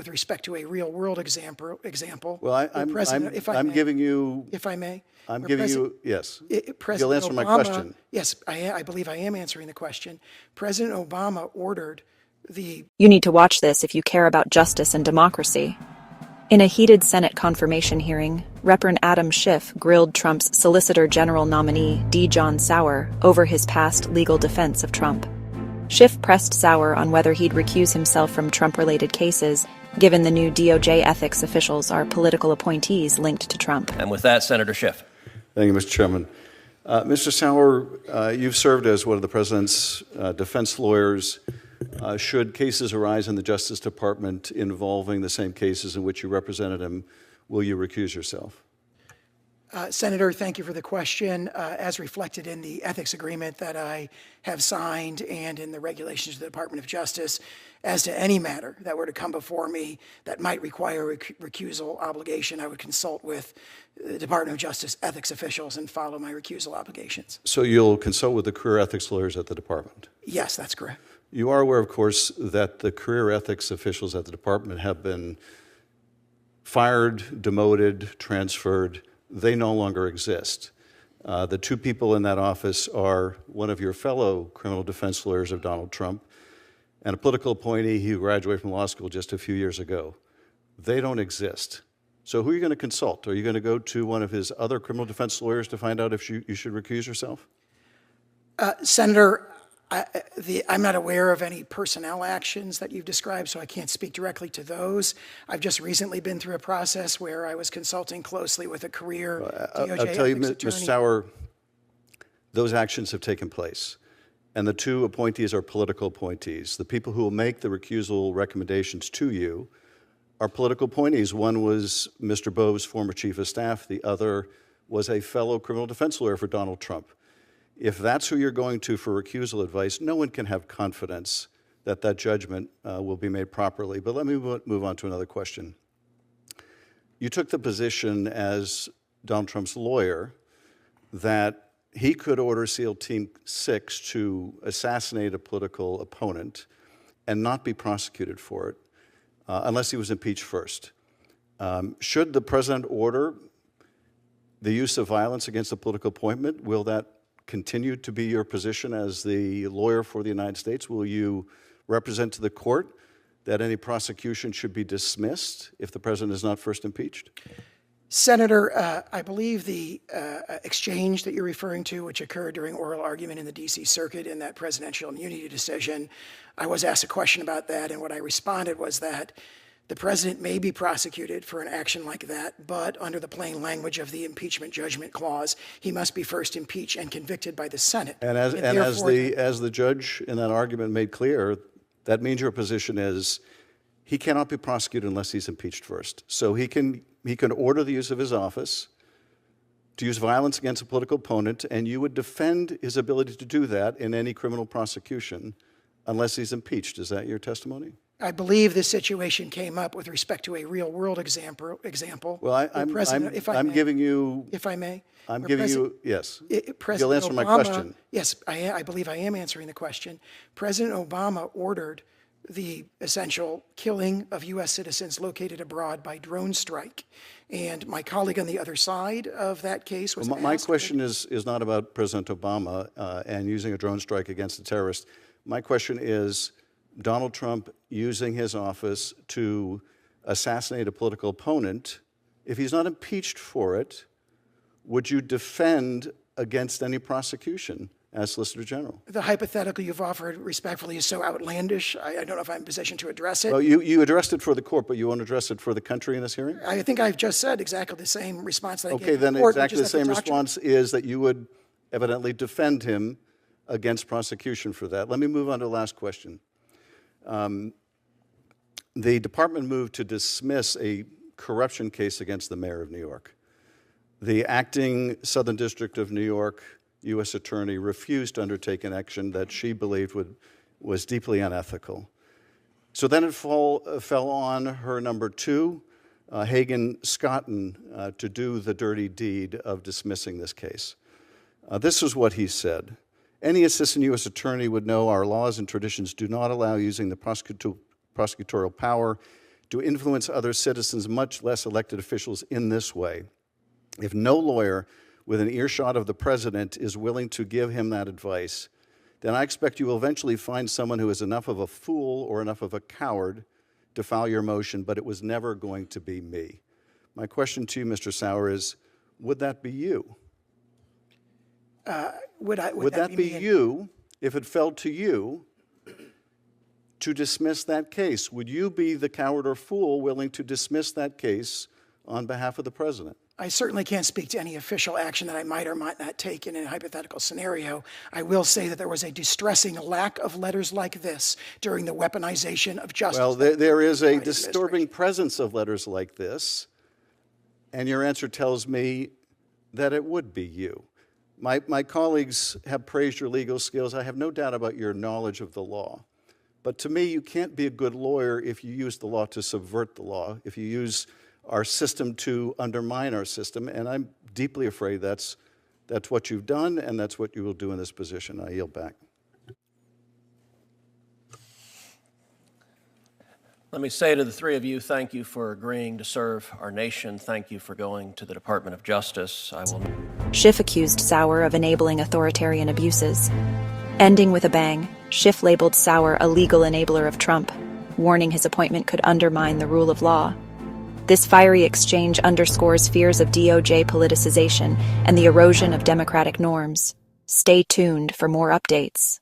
with respect to a real-world example. Well, I'm giving you... If I may. I'm giving you... Yes. President You'll answer Obama, my question. Yes, I believe I am answering the question. President Obama ordered the... You need to watch this if you care about justice and democracy. In a heated Senate confirmation hearing, Reverend Adam Schiff grilled Trump's Solicitor General nominee, D.John Sauer, over his past legal defense of Trump. Schiff pressed Sauer on whether he'd recuse himself from Trump-related cases, given the new DOJ ethics officials are political appointees linked to Trump. And with that, Senator Schiff. Thank you, Mr. Chairman. Mr. Sauer, you've served as one of the President's defense lawyers. Should cases arise in the Justice Department involving the same cases in which you represented him, will you recuse yourself? Senator, thank you for the question. As reflected in the ethics agreement that I have signed and in the regulations of the Department of Justice, as to any matter that were to come before me that might require a recusal obligation, I would consult with the Department of Justice ethics officials and follow my recusal obligations. So you'll consult with the career ethics lawyers at the department? Yes, that's correct. You are aware, of course, that the career ethics officials at the department have been fired, demoted, transferred. They no longer exist. The two people in that office are one of your fellow criminal defense lawyers of Donald Trump and a political appointee who graduated from law school just a few years ago. They don't exist. So who are you going to consult? Are you going to go to one of his other criminal defense lawyers to find out if you should recuse yourself? Senator, I'm not aware of any personnel actions that you've described, so I can't speak directly to those. I've just recently been through a process where I was consulting closely with a career DOJ I'll tell you, ethics attorney. Mr. Sauer, those actions have taken place, and the two appointees are political appointees. The people who will make the recusal recommendations to you are political appointees. One was Mr. Bove's former chief of staff. The other was a fellow criminal defense lawyer for Donald Trump. If that's who you're going to for recusal advice, no one can have confidence that that judgment will be made properly. But let me move on to another question. You took the position as Donald Trump's lawyer that he could order SEAL Team 6 to assassinate a political opponent and not be prosecuted for it unless he was impeached first. Should the president order the use of violence against a political appointment, will that continue to be your position as the lawyer for the United States? Will you represent to the court that any prosecution should be dismissed if the president is not first impeached? Senator, I believe the exchange that you're referring to, which occurred during oral argument in the D.C. Circuit in that presidential immunity decision, I was asked a question about that, and what I responded was that the president may be prosecuted for an action like that, but under the plain language of the impeachment judgment clause, he must be first impeached and convicted by the Senate. And as the judge in that argument made clear, that means your position is he cannot be prosecuted unless he's impeached first. So he can order the use of his office to use violence against a political opponent, and you would defend his ability to do that in any criminal prosecution unless he's impeached. Is that your testimony? I believe this situation came up with respect to a real-world example. Well, I'm giving you... If I may. I'm giving you... Yes. President You'll answer Obama, my question. Yes, I believe I am answering the question. President Obama ordered the essential killing of U.S. citizens located abroad by drone strike. And my colleague on the other side of that case was My question is not about President Obama and using a drone strike against a terrorist. My question is Donald Trump using his office to assassinate a political opponent. If he's not impeached for it, would you defend against any prosecution as Solicitor General? The hypothetical you've offered respectfully is so outlandish, I don't know if I'm in a position to address it. Well, you addressed it for the court, but you won't address it for the country in this hearing? I think I've just said exactly the same response that I gave Okay, to the then court. exactly the same response is that you would evidently defend him against prosecution for that. Let me move on to the last question. The department moved to dismiss a corruption case against the mayor of New York. The acting Southern District of New York U.S. attorney refused to undertake an action that she believed was deeply unethical. So then it fell on her number two, Hagan Scotton, to do the dirty deed of dismissing this case. This is what he said. Any assistant U.S. attorney would know our laws and traditions do not allow using the prosecutorial power to influence other citizens, much less elected officials, in this way. If no lawyer with an earshot of the president is willing to give him that advice, then I expect you will eventually find someone who is enough of a fool or enough of a coward to file your motion, but it was never going to be me. My question to you, Mr. Sauer, is, would that be you? Would that be you if it fell to you to dismiss that case? Would you be the coward or fool willing to dismiss that case on behalf of the president? I certainly can't speak to any official action that I might or might not take in a hypothetical scenario. I will say that there was a distressing lack of letters like this during the weaponization of justice. Well, there is a disturbing presence of letters like this, and your answer tells me that it would be you. My colleagues have praised your legal skills. I have no doubt about your knowledge of the law. But to me, you can't be a good lawyer if you use the law to subvert the law, if you use our system to undermine our system, and I'm deeply afraid that's what you've done, and that's what you will do in this position. I yield back. Let me say to the three of you, thank you for agreeing to serve our nation. Thank you for going to the Department of Justice. Schiff accused Sauer of enabling authoritarian abuses. Ending with a bang, Schiff labeled Sauer a legal enabler of Trump, warning his appointment could undermine the rule of law. This fiery exchange underscores fears of DOJ politicization and the erosion of democratic norms. Stay tuned for more updates.